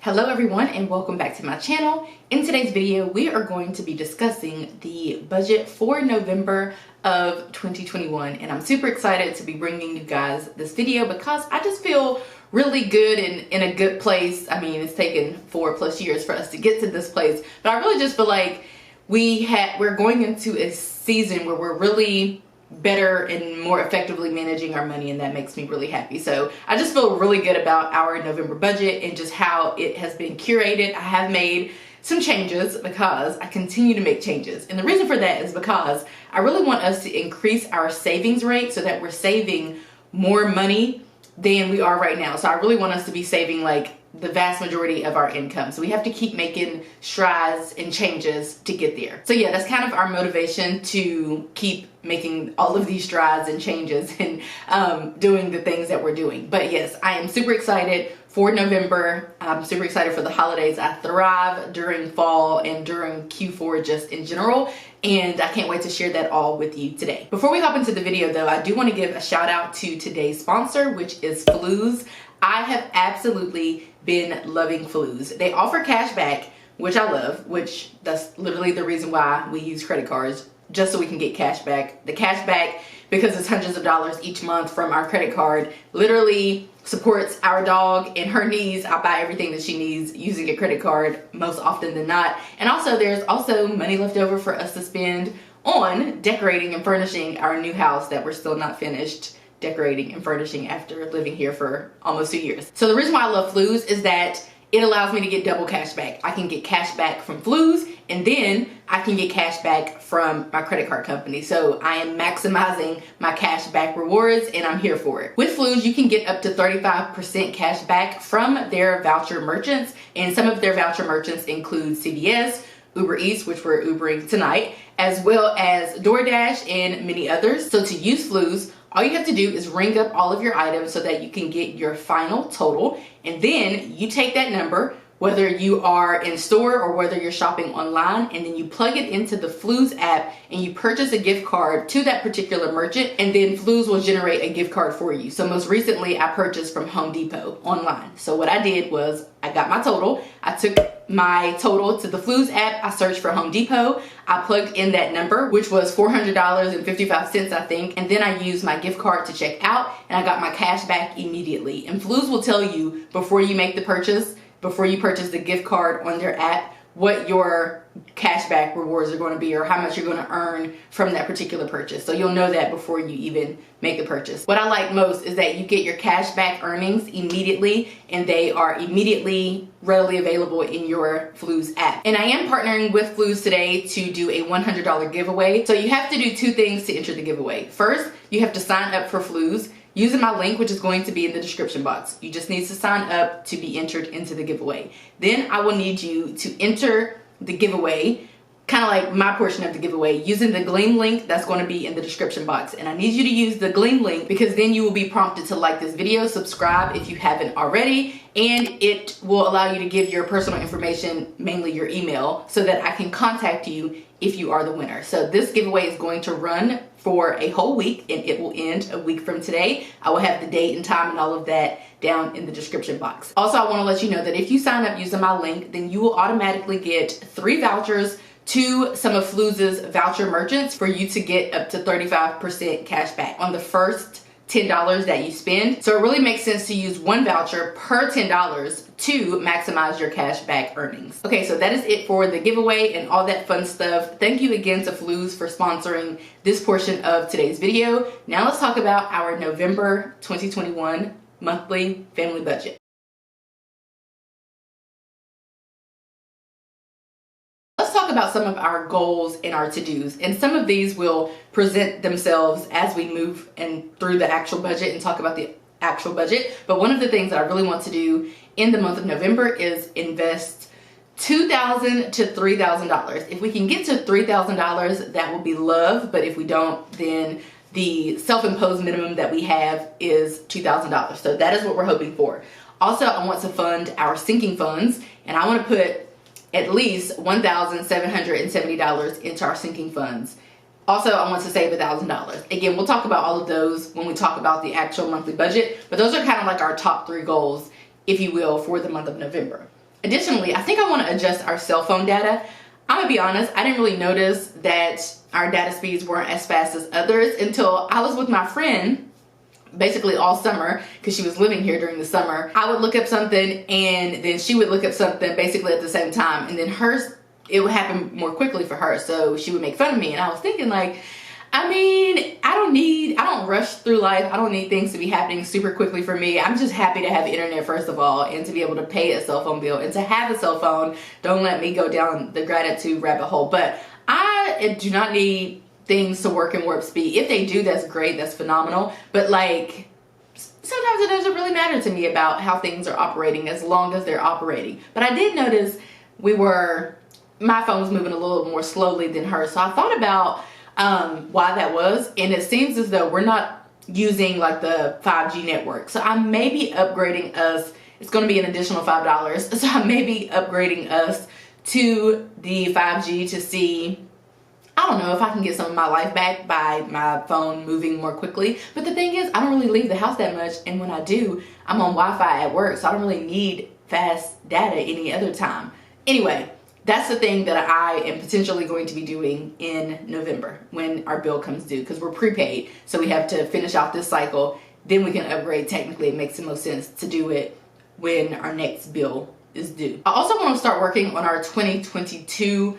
Hello everyone and welcome back to my channel. In today's video, we are going to be discussing the budget for November of 2021, and I'm super excited to be bringing you guys this video because I just feel really good and in a good place. I mean, it's taken 4+ years for us to get to this place, but I really just feel like we're going into a season where we're really better and more effectively managing our money, and that makes me really happy. So I just feel really good about our November budget and just how it has been curated. I have made some changes because I continue to make changes, and the reason for that is because I really want us to increase our savings rate so that we're saving more money than we are right now. So I really want us to be saving like the vast majority of our income. So we have to keep making strides and changes to get there. So yeah, that's kind of our motivation to keep making all of these strides and changes and doing the things that we're doing. But yes, I am super excited for November. I'm super excited for the holidays. I thrive during fall and during Q4 just in general, and I can't wait to share that all with you today. Before we hop into the video though, I do want to give a shout out to today's sponsor, which is Fluz. I have absolutely been loving Fluz. They offer cash back, which I love, which that's literally the reason why we use credit cards, just so we can get cash back. The cash back, because it's hundreds of dollars each month from our credit card, literally supports our dog and her needs. I buy everything that she needs using a credit card most often than not. And also there's also money left over for us to spend on decorating and furnishing our new house that we're still not finished decorating and furnishing after living here for almost 2 years. So the reason why I love Fluz is that it allows me to get double cash back. I can get cash back from Fluz, and then I can get cash back from my credit card company. So I am maximizing my cash back rewards, and I'm here for it. With Fluz, you can get up to 35% cash back from their voucher merchants, and some of their voucher merchants include CVS, Uber Eats, which we're Ubering tonight, as well as DoorDash and many others. So to use Fluz, all you have to do is ring up all of your items so that you can get your final total, and then you take that number, whether you are in store or whether you're shopping online, and then you plug it into the Fluz app and you purchase a gift card to that particular merchant, and then Fluz will generate a gift card for you. So most recently I purchased from Home Depot online. So what I did was I got my total, I took my total to the Fluz app, I searched for Home Depot, I plugged in that number, which was $400.55 I think, and then I used my gift card to check out, and I got my cash back immediately. And Fluz will tell you before you make the purchase, before you purchase the gift card on their app, what your cashback rewards are going to be or how much you're going to earn from that particular purchase. So you'll know that before you even make the purchase. What I like most is that you get your cashback earnings immediately, and they are immediately readily available in your Fluz app. And I am partnering with Fluz today to do a $100 giveaway. So you have to do two things to enter the giveaway. First, you have to sign up for Fluz using my link, which is going to be in the description box. You just need to sign up to be entered into the giveaway. Then I will need you to enter the giveaway, kind of like my portion of the giveaway, using the Gleam link that's going to be in the description box. And I need you to use the Gleam link because then you will be prompted to like this video, subscribe if you haven't already, and it will allow you to give your personal information, mainly your email, so that I can contact you if you are the winner. So this giveaway is going to run for a whole week, and it will end a week from today. I will have the date and time and all of that down in the description box. Also, I want to let you know that if you sign up using my link, then you will automatically get 3 vouchers to some of Fluz's voucher merchants for you to get up to 35% cash back on the first $10 that you spend. So it really makes sense to use 1 voucher per $10 to maximize your cash back earnings. Okay, so that is it for the giveaway and all that fun stuff. Thank you again to Fluz for sponsoring this portion of today's video. Now let's talk about our November 2021 monthly family budget. Let's talk about some of our goals and our to-dos, and some of these will present themselves as we move and through the actual budget and talk about the actual budget. But one of the things that I really want to do in the month of November is invest $2,000 to $3,000. If we can get to $3,000, that will be love, but if we don't, then the self-imposed minimum that we have is $2,000. So that is what we're hoping for. Also, I want to fund our sinking funds, and I want to put at least $1,770 into our sinking funds. Also, I want to save $1,000. Again, we'll talk about all of those when we talk about the actual monthly budget, but those are kind of like our top 3 goals, if you will, for the month of November. Additionally, I think I want to adjust our cell phone data. I'm gonna be honest, I didn't really notice that our data speeds weren't as fast as others until I was with my friend basically all summer, because she was living here during the summer. I would look up something and then she would look up something basically at the same time, and then it would happen more quickly for her, so she would make fun of me. And I was thinking, like, I mean, I don't rush through life. I don't need things to be happening super quickly for me. I'm just happy to have internet, first of all, and to be able to pay a cell phone bill, and to have a cell phone. Don't let me go down the gratitude rabbit hole. But I do not need things to work in warp speed. If they do, that's great, that's phenomenal. But like, sometimes it doesn't really matter to me about how things are operating, as long as they're operating. But I did notice my phone was moving a little more slowly than hers. So I thought about why that was, and it seems as though we're not using like the 5G network. So I may be upgrading us. It's going to be an additional $5. So I may be upgrading us to the 5G to see, I don't know, if I can get some of my life back by my phone moving more quickly. But the thing is, I don't really leave the house that much, and when I do, I'm on Wi-Fi at work, so I don't really need fast data any other time. Anyway, that's the thing that I am potentially going to be doing in November when our bill comes due, because we're prepaid, so we have to finish out this cycle, then we can upgrade. Technically, it makes the most sense to do it when our next bill is due. I also want to start working on our 2022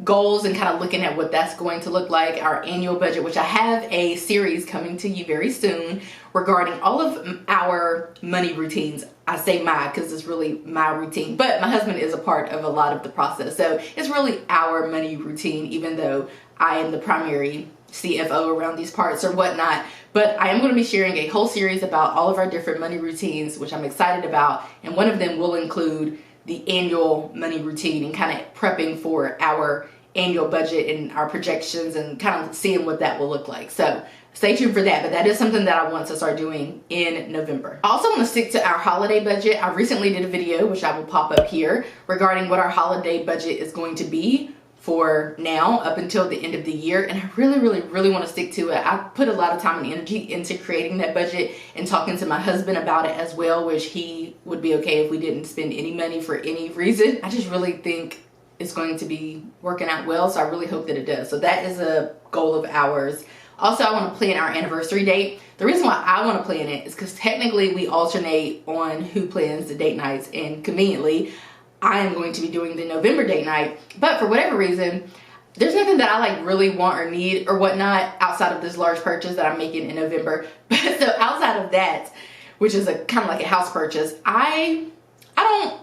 goals and kind of looking at what that's going to look like, our annual budget, which I have a series coming to you very soon regarding all of our money routines. I say my because it's really my routine, but my husband is a part of a lot of the process. So it's really our money routine, even though I am the primary CFO around these parts or whatnot. But I am going to be sharing a whole series about all of our different money routines, which I'm excited about. And one of them will include the annual money routine and kind of prepping for our annual budget and our projections and kind of seeing what that will look like. So stay tuned for that, but that is something that I want to start doing in November. I also want to stick to our holiday budget. I recently did a video, which I will pop up here, regarding what our holiday budget is going to be for now up until the end of the year, and I really want to stick to it. I put a lot of time and energy into creating that budget and talking to my husband about it as well, which he would be okay if we didn't spend any money for any reason. I just really think it's going to be working out well, so I really hope that it does. So that is a goal of ours. Also, I want to plan our anniversary date. The reason why I want to plan it is because technically we alternate on who plans the date nights, and conveniently I am going to be doing the November date night. But for whatever reason, there's nothing that I like really want or need or whatnot outside of this large purchase that I'm making in November. So outside of that, which is a kind of like a house purchase, I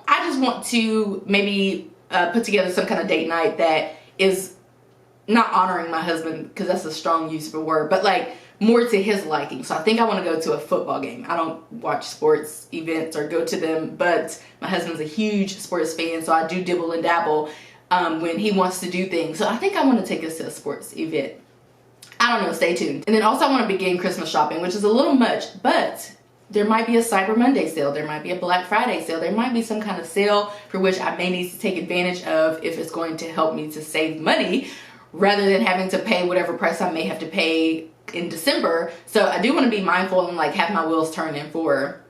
just want to maybe put together some kind of date night that is not honoring my husband, because that's a strong use of a word, but like more to his liking. So I think I want to go to a football game. I don't watch sports events or go to them, but my husband's a huge sports fan, so I do dibble and dabble when he wants to do things. So I think I want to take us to a sports event. I don't know, stay tuned. And then also I want to begin Christmas shopping, which is a little much, but there might be a Cyber Monday sale, there might be a Black Friday sale, there might be some kind of sale for which I may need to take advantage of if it's going to help me to save money, rather than having to pay whatever price I may have to pay in December. So I do want to be mindful and like have my wheels turning for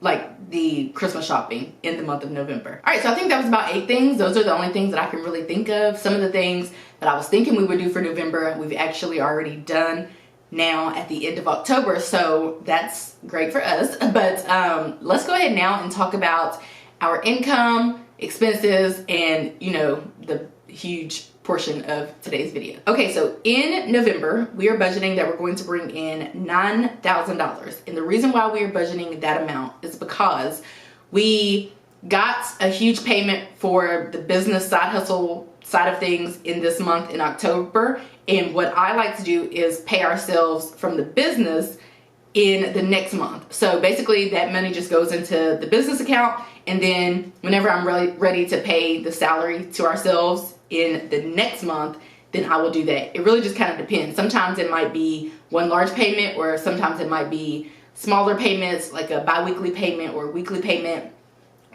like the Christmas shopping in the month of November. All right, so I think that was about 8 things. Those are the only things that I can really think of. Some of the things that I was thinking we would do for November, we've actually already done now at the end of October, so that's great for us. But let's go ahead now and talk about our income, expenses, and the huge portion of today's video. Okay, so in November, we are budgeting that we're going to bring in $9,000. And the reason why we are budgeting that amount is because we got a huge payment for the business side hustle side of things in this month in October. And what I like to do is pay ourselves from the business in the next month. So basically that money just goes into the business account, and then whenever I'm ready to pay the salary to ourselves in the next month, then I will do that. It really just kind of depends. Sometimes it might be one large payment, or sometimes it might be smaller payments, like a bi-weekly payment or weekly payment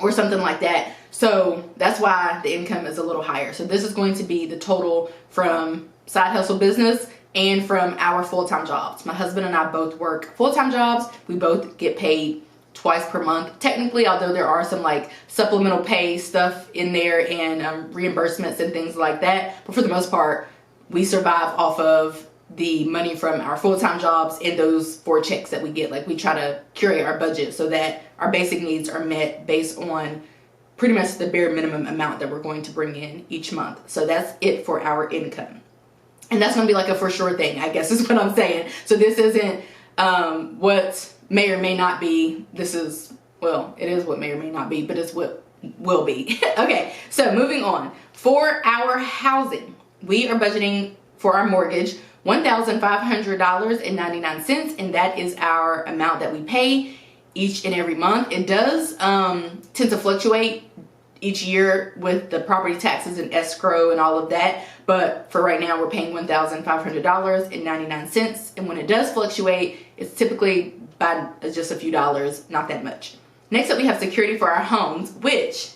or something like that. So that's why the income is a little higher. So this is going to be the total from side hustle business and from our full-time jobs. My husband and I both work full-time jobs. We both get paid twice per month technically, although there are some like supplemental pay stuff in there and reimbursements and things like that. But for the most part, we survive off of the money from our full-time jobs and those 4 checks that we get. Like, we try to curate our budget so that our basic needs are met based on pretty much the bare minimum amount that we're going to bring in each month. So that's it for our income. And that's going to be like a for sure thing, I guess is what I'm saying. So this isn't what may or may not be. This is, well, it is what may or may not be, but it's what will be. Okay, so moving on. For our housing, we are budgeting for our mortgage $1,500.99, and that is our amount that we pay each and every month. It does tend to fluctuate each year with the property taxes and escrow and all of that, but for right now we're paying $1,500.99, and when it does fluctuate, it's typically by just a few dollars, not that much. Next up, we have security for our homes, which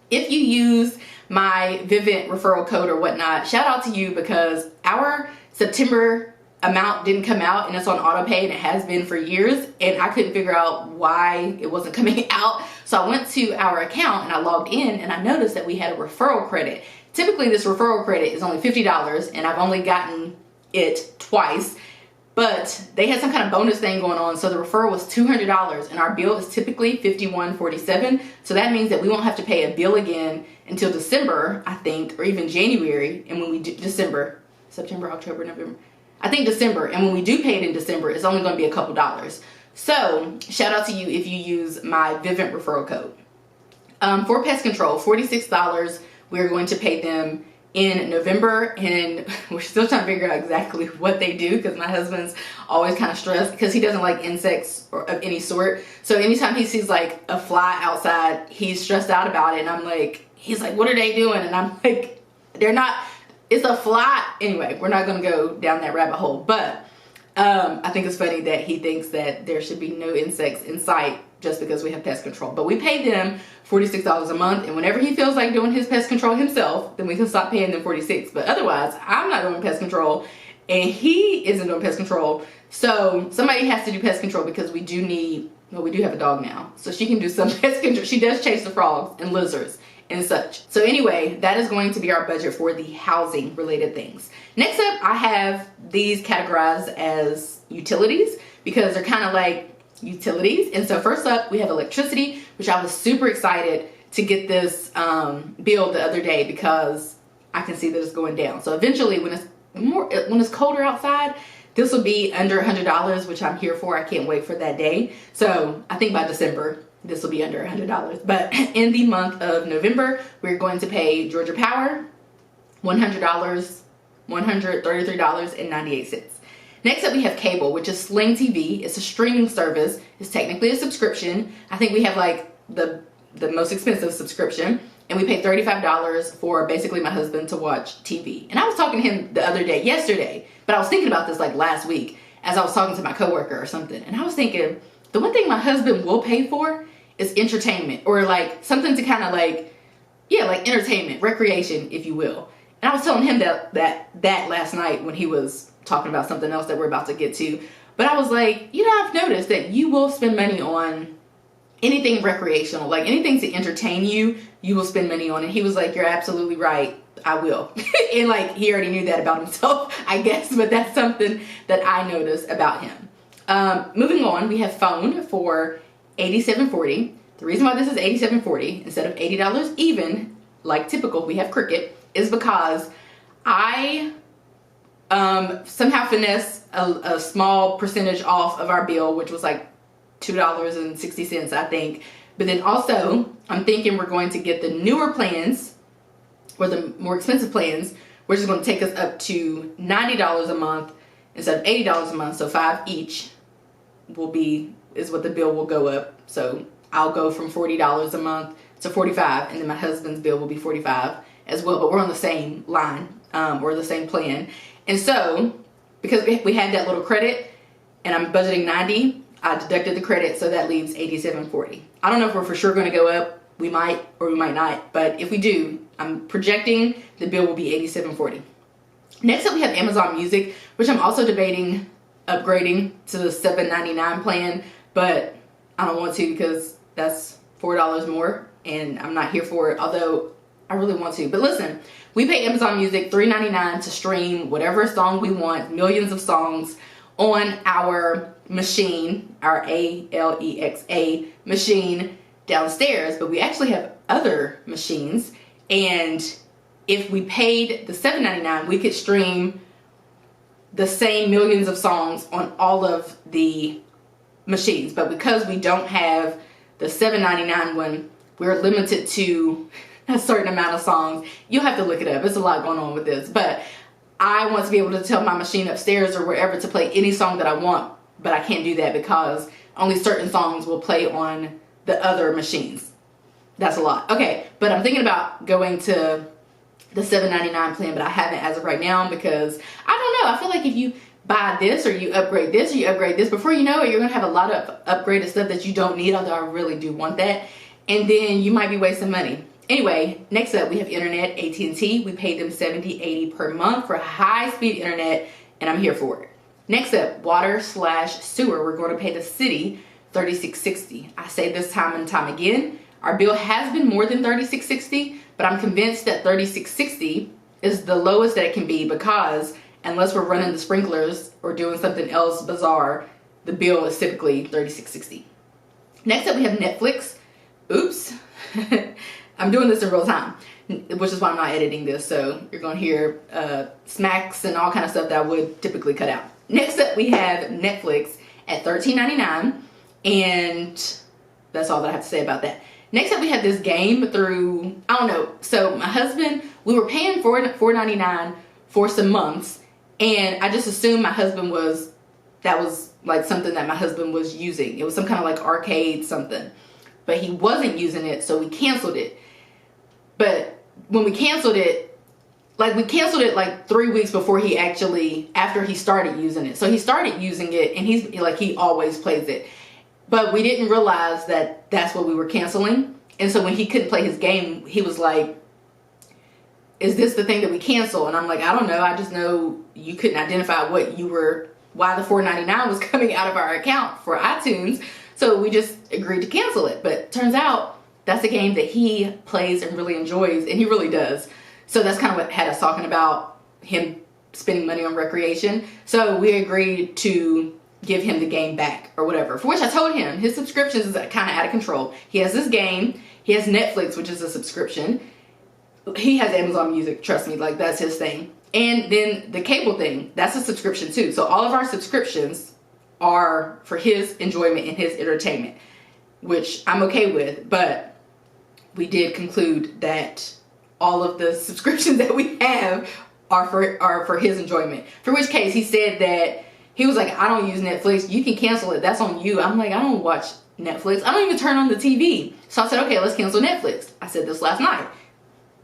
if you use my Vivint referral code or whatnot, shout out to you, because our September amount didn't come out and it's on auto pay, and it has been for years, and I couldn't figure out why it wasn't coming out. So I went to our account and I logged in, and I noticed that we had a referral credit. Typically this referral credit is only $50, and I've only gotten it twice, but they had some kind of bonus thing going on, so the referral was $200, and our bill is typically $51.47. So that means that we won't have to pay a bill again until December, I think, or even January. And when we do September, October, November, I think December, and when we do pay it in December, it's only going to be a couple dollars. So shout out to you if you use my Vivint referral code. For pest control, $46, we're going to pay them in November, and we're still trying to figure out exactly what they do, because my husband's always kind of stressed because he doesn't like insects of any sort. So anytime he sees like a fly outside, he's stressed out about it, and I'm like, he's like, what are they doing? And I'm like, they're not, it's a fly. Anyway, we're not going to go down that rabbit hole, but I think it's funny that he thinks that there should be no insects in sight just because we have pest control. But we pay them $46 a month, and whenever he feels like doing his pest control himself, then we can stop paying them $46. But otherwise, I'm not doing pest control, and he isn't doing pest control. So somebody has to do pest control, because we do need, well, we do have a dog now, so she can do some pest control. She does chase the frogs and lizards and such. So anyway, that is going to be our budget for the housing related things. Next up, I have these categorized as utilities, because they're kind of like utilities. And so first up, we have electricity, which I was super excited to get this bill the other day, because I can see that it's going down. So eventually, when it's colder outside, this will be under $100, which I'm here for. I can't wait for that day. So I think by December, this will be under $100. But in the month of November, we're going to pay Georgia Power $133.98. Next up, we have cable, which is Sling TV. It's a streaming service. It's technically a subscription. I think we have like the most expensive subscription, and we pay $35 for basically my husband to watch TV. And I was talking to him the other day, yesterday, but I was thinking about this like last week as I was talking to my coworker or something. And I was thinking, the one thing my husband will pay for is entertainment, or like something to kind of like, yeah, like entertainment, recreation, if you will. And I was telling him that last night when he was talking about something else that we're about to get to. But I was like, you know, I've noticed that you will spend money on anything recreational, like anything to entertain you, you will spend money on. And he was like, you're absolutely right, I will. And like, he already knew that about himself, I guess, but that's something that I noticed about him. Moving on, we have phone for $87.40. The reason why this is $87.40 instead of $80 even, like typical, we have Cricket, is because I somehow finesse a small percentage off of our bill, which was like $2.60, I think. But then also, I'm thinking we're going to get the newer plans, or the more expensive plans, which is going to take us up to $90 a month instead of $80 a month. So 5 each is what the bill will go up. So I'll go from $40 a month to $45, and then my husband's bill will be $45 as well. But we're on the same line, or the same plan. And so, because we had that little credit, and I'm budgeting $90, I deducted the credit, so that leaves $87.40. I don't know if we're for sure going to go up. We might, or we might not. But if we do, I'm projecting the bill will be $87.40. Next up, we have Amazon Music, which I'm also debating upgrading to the $7.99 plan. But I don't want to because that's $4 more and I'm not here for it, although I really want to. But listen, we pay Amazon Music $3.99 to stream whatever song we want, millions of songs on our machine, our Alexa machine downstairs. But we actually have other machines, and if we paid the $7.99, we could stream the same millions of songs on all of the machines. But because we don't have the $7.99 one, we're limited to a certain amount of songs. You'll have to look it up. There's a lot going on with this. But I want to be able to tell my machine upstairs or wherever to play any song that I want, but I can't do that because only certain songs will play on the other machines. That's a lot. Okay, but I'm thinking about going to the $7.99 plan, but I haven't as of right now because I don't know. I feel like if you buy this or you upgrade this or you upgrade this, before you know it, you're going to have a lot of upgraded stuff that you don't need, although I really do want that. And then you might be wasting money. Anyway, next up we have internet, AT&T. We pay them $70-$80 per month for high-speed internet, and I'm here for it. Next up, water/sewer. We're going to pay the city $36.60. I say this time and time again, our bill has been more than $36.60, but I'm convinced that $36.60 is the lowest that it can be because unless we're running the sprinklers or doing something else bizarre, the bill is typically $36.60. Next up we have Netflix. Oops. I'm doing this in real time, which is why I'm not editing this, so you're going to hear smacks and all kind of stuff that I would typically cut out. Next up, we have Netflix at $13.99, and that's all that I have to say about that. Next up, we have this game through, I don't know, so my husband, we were paying $4.99 for some months, and I just assumed my husband that was like something that my husband was using. It was some kind of like arcade something, but he wasn't using it, so we canceled it. But when we canceled it, like 3 weeks before after he started using it. So he started using it and he always plays it. But we didn't realize that that's what we were canceling. And so when he couldn't play his game, he was like, is this the thing that we cancel? And I'm like, I don't know. I just know you couldn't identify why the $4.99 was coming out of our account for iTunes. So we just agreed to cancel it. But turns out that's a game that he plays and really enjoys, and he really does. So that's kind of what had us talking about him spending money on recreation. So we agreed to give him the game back or whatever, for which I told him his subscriptions is kind of out of control. He has this game, he has Netflix, which is a subscription. He has Amazon Music, trust me, like that's his thing. And then the cable thing, that's a subscription too. So all of our subscriptions are for his enjoyment and his entertainment, which I'm okay with, but we did conclude that all of the subscriptions that we have are for his enjoyment. For which case he said that he was like, I don't use Netflix. You can cancel it. That's on you. I'm like, I don't watch Netflix. I don't even turn on the TV. So I said, okay, let's cancel Netflix. I said this last night.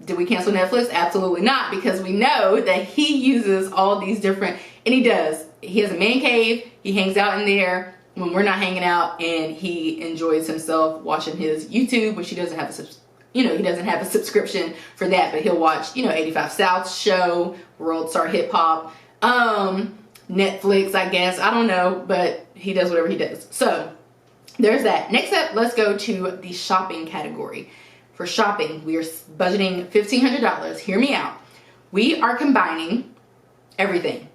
Did we cancel Netflix? Absolutely not, because we know that he uses all these different, and he does. He has a man cave. He hangs out in there when we're not hanging out, and he enjoys himself watching his YouTube, which he doesn't have a subscription for that, but he'll watch, 85 South show, World Star Hip Hop, Netflix, I guess. I don't know, but he does whatever he does. So there's that. Next up, let's go to the shopping category. For shopping, we are budgeting $1,500. Hear me out. We are combining everything.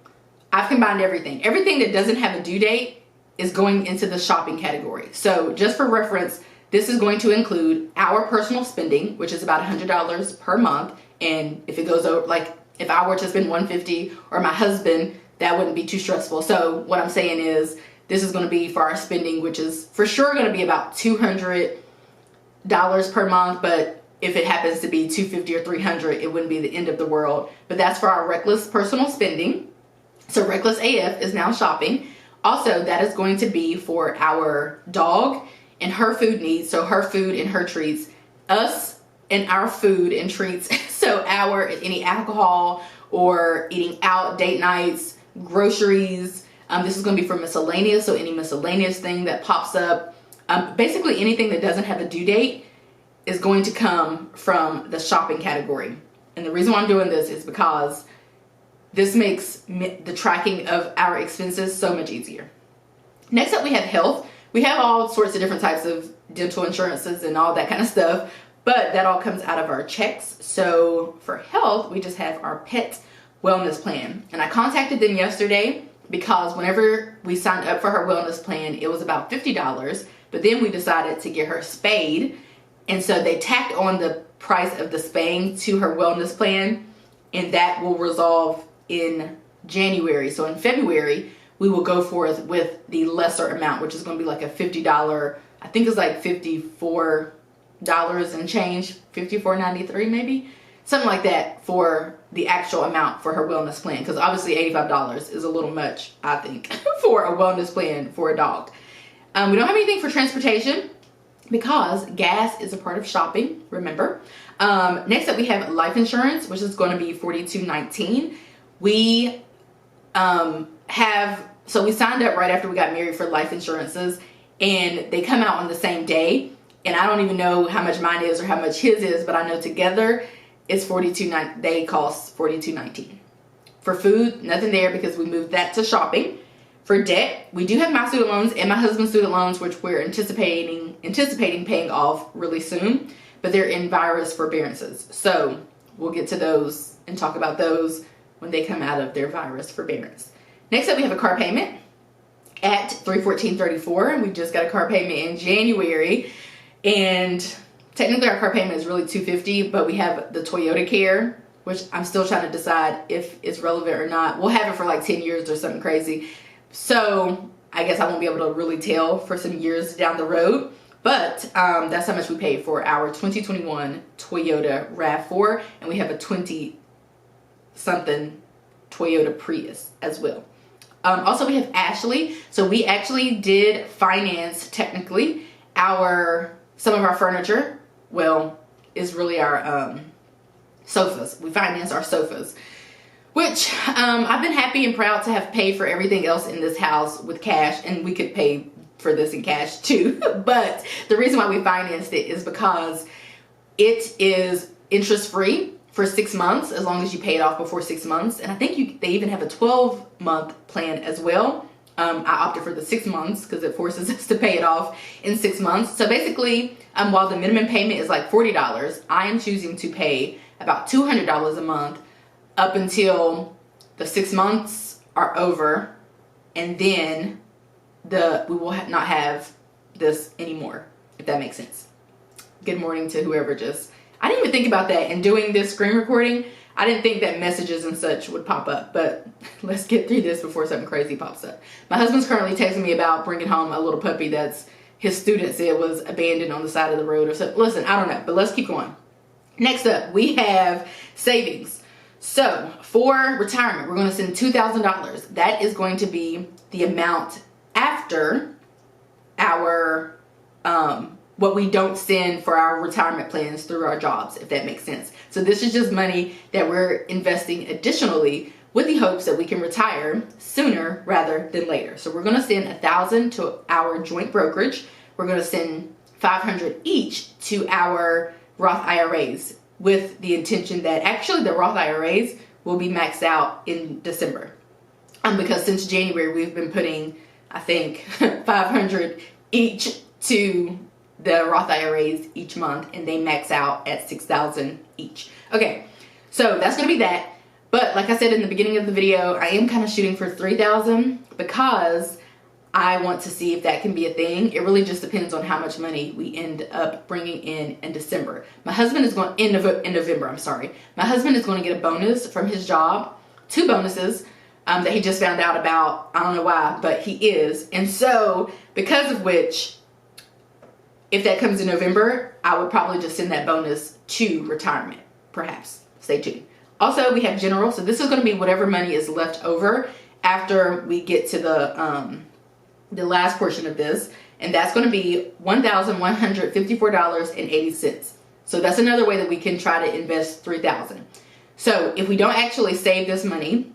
I've combined everything. Everything that doesn't have a due date is going into the shopping category. So just for reference, this is going to include our personal spending, which is about $100 per month. And if it goes over, like if I were to spend $150 or my husband, that wouldn't be too stressful. So what I'm saying is this is going to be for our spending, which is for sure going to be about $200 per month. But if it happens to be $250 or $300, it wouldn't be the end of the world. But that's for our reckless personal spending. So Reckless AF is now shopping. Also, that is going to be for our dog and her food needs. So her food and her treats, us and our food and treats. So any alcohol or eating out, date nights, groceries. This is going to be for miscellaneous. So any miscellaneous thing that pops up, basically anything that doesn't have a due date is going to come from the shopping category. And the reason why I'm doing this is because this makes the tracking of our expenses so much easier. Next up, we have health. We have all sorts of different types of dental insurances and all that kind of stuff, but that all comes out of our checks. So for health, we just have our pet wellness plan. And I contacted them yesterday because whenever we signed up for her wellness plan, it was about $50, but then we decided to get her spayed. And so they tacked on the price of the spaying to her wellness plan, and that will resolve in January. So in February, we will go forth with the lesser amount, which is going to be like a $50, I think it's like $54 and change, $54.93 maybe, something like that for the actual amount for her wellness plan. Because obviously $85 is a little much, I think, for a wellness plan for a dog. We don't have anything for transportation because gas is a part of shopping, remember. Next up, we have life insurance, which is going to be $42.19. We so we signed up right after we got married for life insurances, and they come out on the same day. And I don't even know how much mine is or how much his is, but I know together it's $42.19. They cost $42.19. For food, nothing there because we moved that to shopping. For debt, we do have my student loans and my husband's student loans, which we're anticipating paying off really soon, but they're in virus forbearances. So we'll get to those and talk about those when they come out of their virus forbearance. Next up, we have a car payment at $314.34, and we just got a car payment in January. And technically our car payment is really $250, but we have the Toyota Care, which I'm still trying to decide if it's relevant or not. We'll have it for like 10 years or something crazy. So I guess I won't be able to really tell for some years down the road. But that's how much we paid for our 2021 Toyota RAV4. And we have a 20-something Toyota Prius as well. Also, we have Ashley. So we actually did finance, technically, some of our furniture. Well, is really our sofas. We financed our sofas, which I've been happy and proud to have paid for everything else in this house with cash, and we could pay for this in cash too. But the reason why we financed it is because it is interest-free for 6 months, as long as you pay it off before 6 months. And I think they even have a 12-month plan as well. I opted for the 6 months because it forces us to pay it off in 6 months. So basically, while the minimum payment is like $40, I am choosing to pay about $200 a month up until the 6 months are over, and then we will not have this anymore, if that makes sense. Good morning to whoever I didn't even think about that in doing this screen recording. I didn't think that messages and such would pop up, but let's get through this before something crazy pops up. My husband's currently texting me about bringing home a little puppy that's his student said was abandoned on the side of the road or something. Listen, I don't know, but let's keep going. Next up, we have savings. So for retirement, we're going to send $2,000. That is going to be the amount after our what we don't send for our retirement plans through our jobs, if that makes sense. So this is just money that we're investing additionally with the hopes that we can retire sooner rather than later. So we're going to send $1,000 to our joint brokerage. We're going to send $500 each to our Roth IRAs, with the intention that actually the Roth IRAs will be maxed out in December. Because since January, we've been putting, I think, $500 each to the Roth IRAs each month, and they max out at $6,000 each. Okay, so that's going to be that. But like I said in the beginning of the video, I am kind of shooting for $3,000 because I want to see if that can be a thing. It really just depends on how much money we end up bringing in December. My husband is going in November. I'm sorry. My husband is going to get a bonus from his job, 2 bonuses that he just found out about. I don't know why, but he is. And so because of which, if that comes in November, I would probably just send that bonus to retirement, perhaps. Stay tuned. Also, we have general. So this is going to be whatever money is left over after we get to the last portion of this. And that's going to be $1,154.80. So that's another way that we can try to invest $3,000. So if we don't actually save this money,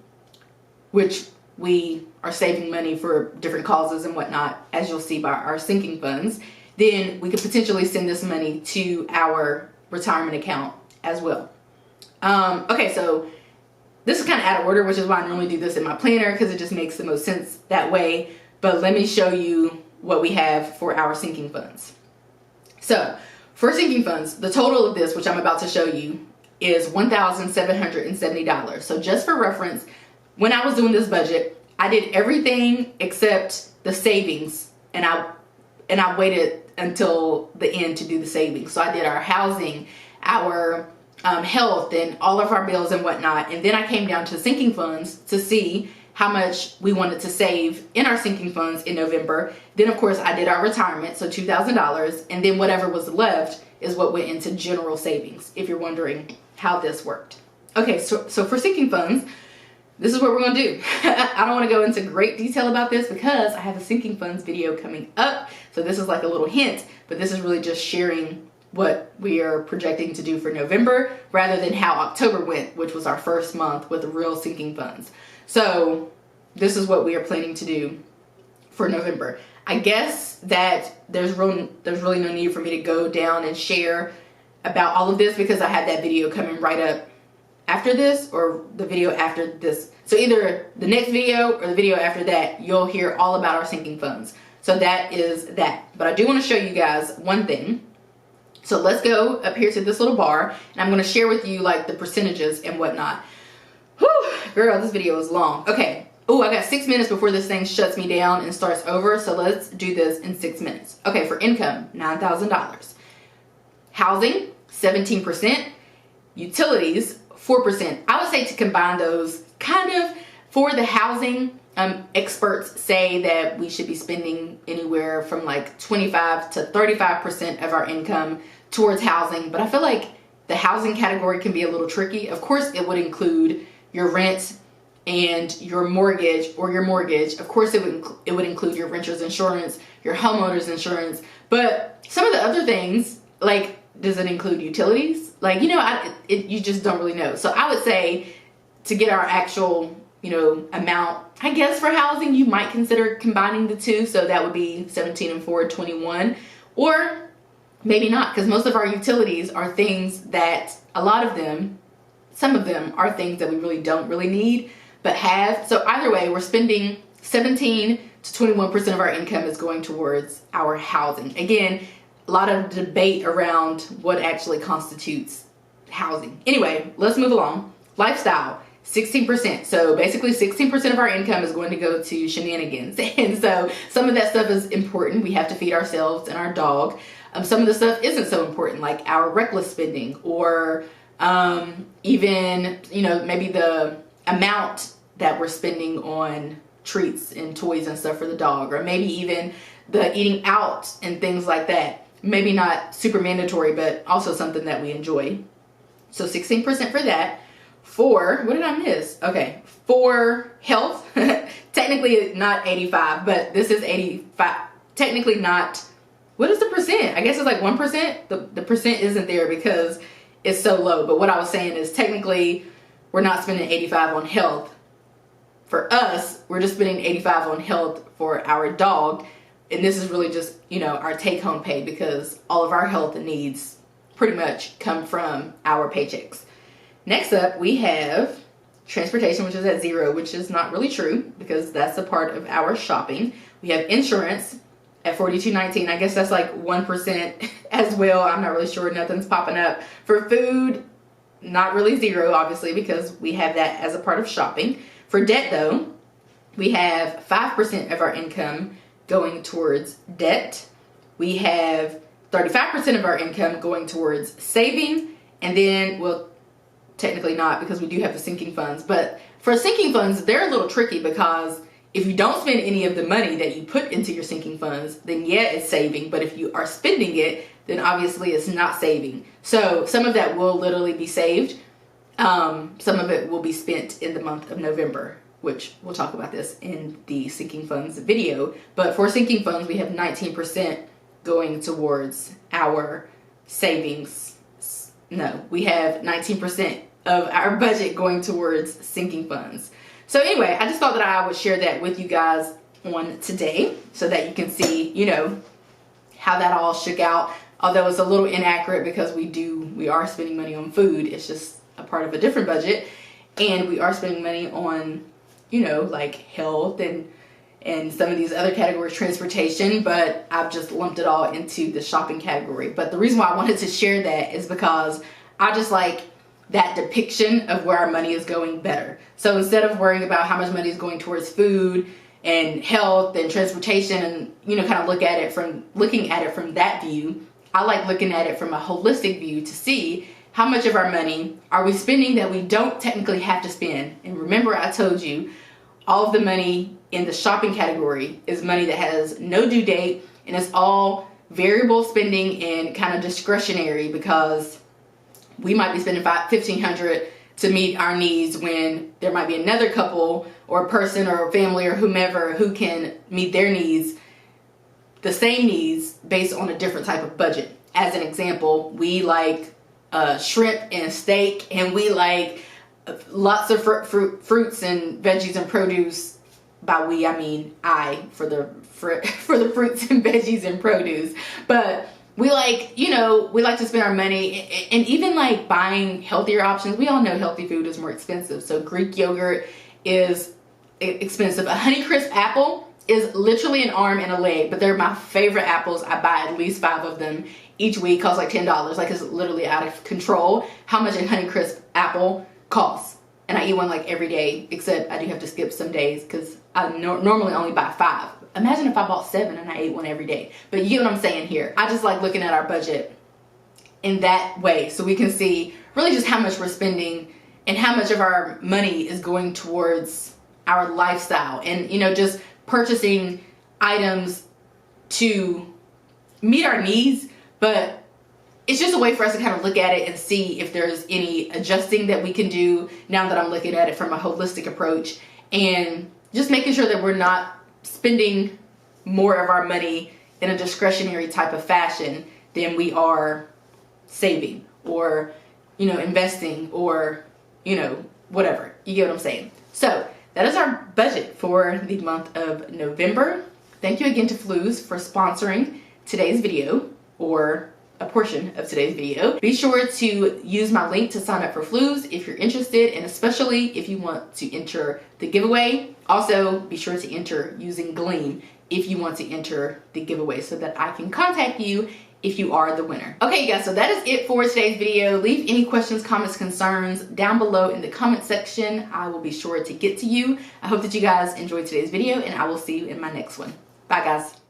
which we are saving money for different causes and whatnot, as you'll see by our sinking funds, then we could potentially send this money to our retirement account as well. Okay, so this is kind of out of order, which is why I normally do this in my planner, because it just makes the most sense that way. But let me show you what we have for our sinking funds. So for sinking funds, the total of this, which I'm about to show you, is $1,770. So just for reference, when I was doing this budget, I did everything except the savings, and I waited until the end to do the savings. So I did our housing, our health, and all of our bills and whatnot. And then I came down to sinking funds to see how much we wanted to save in our sinking funds in November. Then of course I did our retirement, so $2,000, and then whatever was left is what went into general savings, if you're wondering how this worked. Okay, so for sinking funds, this is what we're gonna do. I don't wanna go into great detail about this because I have a sinking funds video coming up. So this is like a little hint, but this is really just sharing what we are projecting to do for November rather than how October went, which was our first month with the real sinking funds. So this is what we are planning to do for November. I guess that there's really no need for me to go down and share about all of this because I have that video coming right up after this, or the video after this. So either the next video or the video after that, you'll hear all about our sinking funds. So that is that. But I do want to show you guys one thing. So let's go up here to this little bar, and I'm going to share with you like the percentages and whatnot. Whew, girl, this video is long. Okay. Oh, I got 6 minutes before this thing shuts me down and starts over. So let's do this in 6 minutes. Okay, for income, $9,000. Housing, 17%. Utilities, 4%. I would say to combine those, kind of for the housing, experts say that we should be spending anywhere from like 25 to 35% of our income towards housing. But I feel like the housing category can be a little tricky. Of course, it would include your rent and your mortgage, Of course, it would include your renter's insurance, your homeowner's insurance. But some of the other things, like, does it include utilities? Like, you know, you just don't really know. So I would say to get our actual, you know, amount, I guess for housing, you might consider combining the two. So that would be 17 and 4, 21. Or maybe not, because most of our utilities are things that some of them are things that we really don't really need, but have. So either way, we're spending 17 to 21% of our income is going towards our housing. Again, a lot of debate around what actually constitutes housing. Anyway, let's move along. Lifestyle, 16%. So basically 16% of our income is going to go to shenanigans. And so some of that stuff is important. We have to feed ourselves and our dog. Some of the stuff isn't so important, like our reckless spending, or even, you know, maybe the amount that we're spending on treats and toys and stuff for the dog, or maybe even the eating out and things like that. Maybe not super mandatory, but also something that we enjoy. So 16% for that. For, what did I miss? Okay, for health, technically not 85, but this is 85. Technically not, what is the percent? I guess it's like 1%. The percent isn't there because it's so low. But what I was saying is technically we're not spending 85 on health. For us, we're just spending 85 on health for our dog. And this is really just, you know, our take-home pay because all of our health needs pretty much come from our paychecks. Next up, we have transportation, which is at 0, which is not really true because that's a part of our shopping. We have insurance at $42.19. I guess that's like 1% as well. I'm not really sure. Nothing's popping up. For food, not really 0, obviously, because we have that as a part of shopping. For debt, though, we have 5% of our income going towards debt. We have 35% of our income going towards saving, and then, well, technically not because we do have the sinking funds, but for sinking funds, they're a little tricky because if you don't spend any of the money that you put into your sinking funds, then yeah, it's saving, but if you are spending it, then obviously it's not saving. So some of that will literally be saved. Some of it will be spent in the month of November, which we'll talk about this in the sinking funds video. But for sinking funds, we have 19% going towards our savings. No, we have 19% of our budget going towards sinking funds. So anyway, I just thought that I would share that with you guys on today so that you can see, you know, how that all shook out. Although it's a little inaccurate because we are spending money on food. It's just a part of a different budget. And we are spending money on, you know, like health and and some of these other categories, transportation, but I've just lumped it all into the shopping category. But the reason why I wanted to share that is because I just like that depiction of where our money is going better. So instead of worrying about how much money is going towards food and health and transportation, and kind of looking at it from that view, I like looking at it from a holistic view to see how much of our money are we spending that we don't technically have to spend. And remember, I told you all of the money in the shopping category is money that has no due date, and it's all variable spending and kind of discretionary, because we might be spending $1,500 to meet our needs when there might be another couple or a person or a family or whomever who can meet their needs, the same needs, based on a different type of budget. As an example, we like shrimp and steak, and we like lots of fruits and veggies and produce. By we, I mean I, for the fruits and veggies and produce. But we like, we like to spend our money, and even like buying healthier options. We all know healthy food is more expensive. So Greek yogurt is expensive. A Honeycrisp apple is literally an arm and a leg, but they're my favorite apples. I buy at least 5 of them each week. Costs like $10. Like, it's literally out of control how much a Honeycrisp apple costs. And I eat one like every day, except I do have to skip some days because I normally only buy 5. Imagine if I bought 7 and I ate one every day. But you get what I'm saying here. I just like looking at our budget in that way, so we can see really just how much we're spending and how much of our money is going towards our lifestyle, and just purchasing items to meet our needs. But it's just a way for us to kind of look at it and see if there's any adjusting that we can do now that I'm looking at it from a holistic approach, and just making sure that we're not spending more of our money in a discretionary type of fashion than we are saving or, investing or, whatever. You get what I'm saying? So that is our budget for the month of November. Thank you again to Fluz for sponsoring today's video, or a portion of today's video. Be sure to use my link to sign up for Fluz if you're interested, and especially if you want to enter the giveaway. Also, be sure to enter using Gleam if you want to enter the giveaway, so that I can contact you if you are the winner. Okay, you guys, so that is it for today's video. Leave any questions, comments, concerns down below in the comment section. I will be sure to get to you. I hope that you guys enjoyed today's video, and I will see you in my next one. Bye, guys.